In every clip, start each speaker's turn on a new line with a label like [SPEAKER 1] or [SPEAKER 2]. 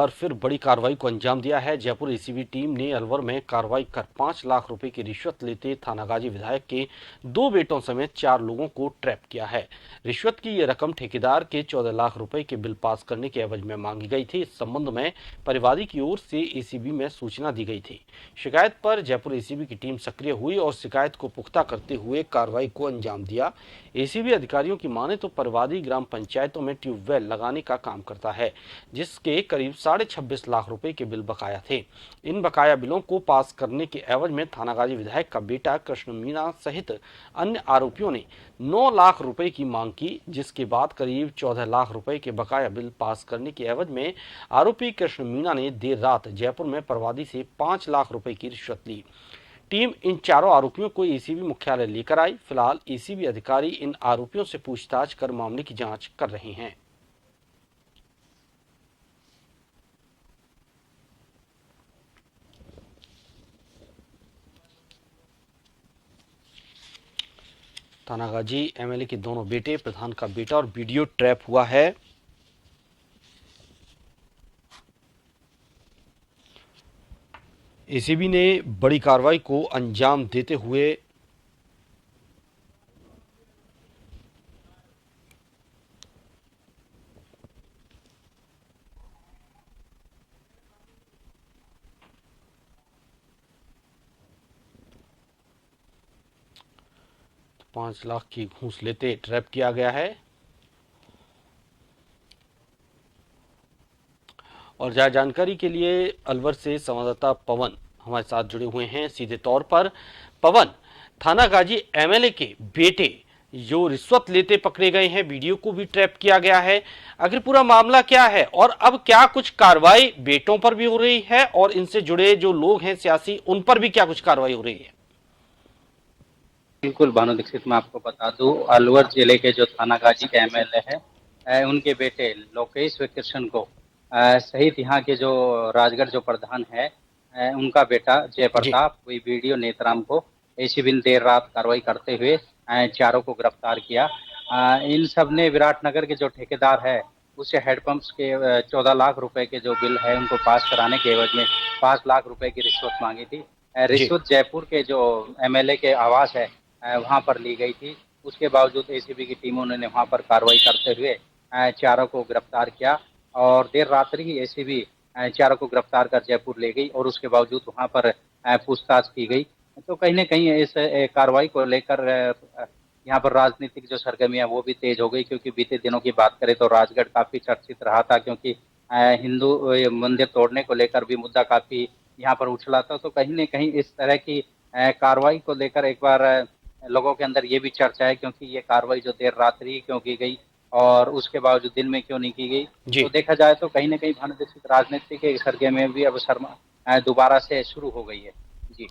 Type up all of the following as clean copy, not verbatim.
[SPEAKER 1] और फिर बड़ी कार्रवाई को अंजाम दिया है। जयपुर एसीबी टीम ने अलवर में कार्रवाई कर 5 लाख रुपए की रिश्वत लेते थानागाजी विधायक के 2 बेटों समेत 4 लोगों को ट्रैप किया है। रिश्वत की यह रकम ठेकेदार के 14 लाख रुपए के बिल पास करने के एवज में मांगी गई थी। इस संबंध में परिवादी की ओर से एसीबी में सूचना दी गई थी। शिकायत पर जयपुर एसीबी की टीम सक्रिय हुई और शिकायत को पुख्ता करते हुए कार्रवाई को अंजाम दिया। एसीबी अधिकारियों की माने तो परिवादी ग्राम पंचायतों में ट्यूबवेल लगाने का काम करता है, जिसके करीब 26.5 लाख रुपए के बिल बकाया थे। इन बकाया बिलों को पास करने के एवज में थानागाजी विधायक का बेटा कृष्ण मीणा सहित अन्य आरोपियों ने 9 लाख रुपए की मांग की, जिसके बाद करीब 14 लाख रुपए के बकाया बिल पास करने के एवज में आरोपी कृष्ण मीणा ने देर रात जयपुर में परिवादी से 5 लाख रुपए की रिश्वत ली। टीम इन चारों आरोपियों को एसीबी मुख्यालय लेकर आई। फिलहाल एसीबी अधिकारी इन आरोपियों से पूछताछ कर मामले की जांच कर रहे हैं। थानागाजी एमएलए के दोनों बेटे, प्रधान का बेटा और वीडियो ट्रैप हुआ है। एसीबी ने बड़ी कार्रवाई को अंजाम देते हुए पांच लाख की घूस लेते ट्रैप किया गया है। और ज्यादा जानकारी के लिए अलवर से संवाददाता पवन हमारे साथ जुड़े हुए हैं सीधे तौर पर। पवन, थानागाजी एमएलए के बेटे जो रिश्वत लेते पकड़े गए हैं, वीडियो को भी ट्रैप किया गया है, आखिर पूरा मामला क्या है और अब क्या कुछ कार्रवाई बेटों पर भी हो रही है और इनसे जुड़े जो लोग हैं सियासी, उन पर भी क्या कुछ कार्रवाई हो रही है?
[SPEAKER 2] बिल्कुल भानु दीक्षित, मैं आपको बता दूं, अलवर जिले के जो थानागाजी के एमएलए है, उनके बेटे लोकेश व कृष्ण को सहित यहाँ के जो राजगढ़ जो प्रधान है, उनका बेटा जय
[SPEAKER 1] जी
[SPEAKER 2] प्रताप वही वीडियो नेतराम को एसीबी ने देर रात कार्रवाई करते हुए चारों को गिरफ्तार किया। इन सब ने विराटनगर के जो ठेकेदार है उससे हैंडपंप्स के 14 लाख रुपए के जो बिल है उनको पास कराने के एवज में 5 लाख रुपए की रिश्वत मांगी थी।
[SPEAKER 1] जी
[SPEAKER 2] रिश्वत जयपुर के जो एमएलए के आवास है वहां पर ली गई थी। उसके बावजूद एसीबी की टीमों ने वहां पर कार्रवाई करते हुए चारों को गिरफ्तार किया और देर रात्रि ही एसीबी चारों को गिरफ्तार कर जयपुर ले गई और उसके बावजूद वहां पर पूछताछ की गई। तो कहीं न कहीं इस कार्रवाई को लेकर यहाँ पर राजनीतिक जो सरगर्मियां वो भी तेज हो गई, क्योंकि बीते दिनों की बात करें तो राजगढ़ काफी चर्चित रहा था, क्योंकि हिंदू मंदिर तोड़ने को लेकर भी मुद्दा काफी यहाँ पर उछला था। तो कहीं न कहीं इस तरह की कार्रवाई को लेकर एक बार लोगों के अंदर ये भी चर्चा है, क्योंकि ये कार्रवाई जो देर रात्रि क्यों की गई और उसके बावजूद दिन में क्यों नहीं की गई।
[SPEAKER 1] जी
[SPEAKER 2] तो देखा जाए तो कहीं न कहीं भानुदीक्षित राजनीतिक सरगर्मियां भी अब दोबारा से शुरू हो गई है। जी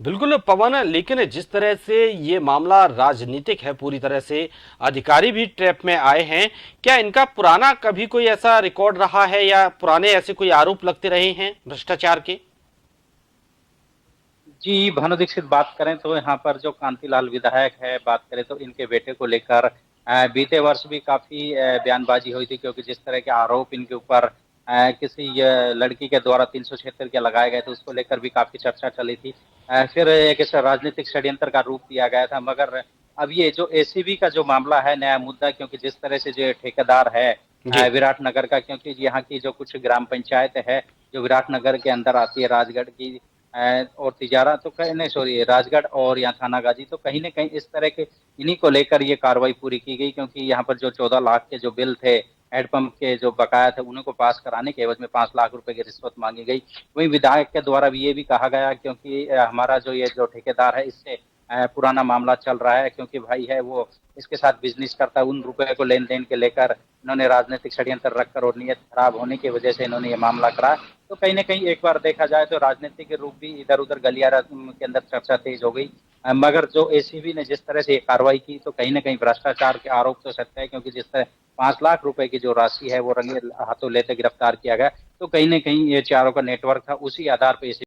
[SPEAKER 1] बिल्कुल पवन, लेकिन जिस तरह से ये मामला राजनीतिक है पूरी तरह से, अधिकारी भी ट्रैप में आए हैं, क्या इनका पुराना कभी कोई ऐसा रिकॉर्ड रहा है या पुराने ऐसे कोई आरोप लगते रहे हैं भ्रष्टाचार के?
[SPEAKER 2] जी, भानु दीक्षित, बात करें तो यहाँ पर जो कांतिलाल विधायक है, बात करें तो इनके बेटे को लेकर बीते वर्ष भी काफी बयानबाजी हुई थी, क्योंकि जिस तरह के आरोप इनके ऊपर किसी लड़की के द्वारा 376 के लगाए गए थे, उसको लेकर भी काफी चर्चा चली थी। फिर एक इस राजनीतिक षड्यंत्र का रूप दिया गया था, मगर अब ये जो एसीबी का जो मामला है नया मुद्दा, क्योंकि जिस तरह से जो ठेकेदार है
[SPEAKER 1] जी
[SPEAKER 2] विराटनगर का, क्योंकि यहाँ की जो कुछ ग्राम पंचायत है जो विराटनगर के अंदर आती है, राजगढ़ की और तिजारा, तो कहीं नहीं, सॉरी, राजगढ़ और यहाँ थानागाजी, तो कहीं न कहीं इस तरह के इन्हीं को लेकर ये कार्रवाई पूरी की गई, क्योंकि यहाँ पर जो 14 लाख के जो बिल थे हैंडपंप के जो बकाया थे उन्हीं को पास कराने के एवज में 5 लाख रुपए की रिश्वत मांगी गई। वहीं विधायक के द्वारा भी ये भी कहा गया, क्योंकि हमारा जो ये जो ठेकेदार है इससे पुराना मामला चल रहा है, क्योंकि भाई है वो इसके साथ बिजनेस करता है, उन रुपए को लेन देन के लेकर इन्होंने राजनीतिक षड्यंत्र रखकर और नियत खराब होने की वजह से इन्होंने ये मामला करा। तो कहीं न कहीं एक बार देखा जाए तो राजनीतिक रूप भी इधर-उधर गलियारा के अंदर चर्चा तेज हो गई। मगर जो एसीबी ने जिस तरह से ये कार्रवाई की, तो कहीं न कहीं भ्रष्टाचार के आरोप तो सत्य है, क्योंकि जिस तरह 5 लाख रुपए की जो राशि है वो रंगे हाथों लेते गिरफ्तार किया गया। तो कहीं न कहीं ये चारों का नेटवर्क था, उसी आधार पे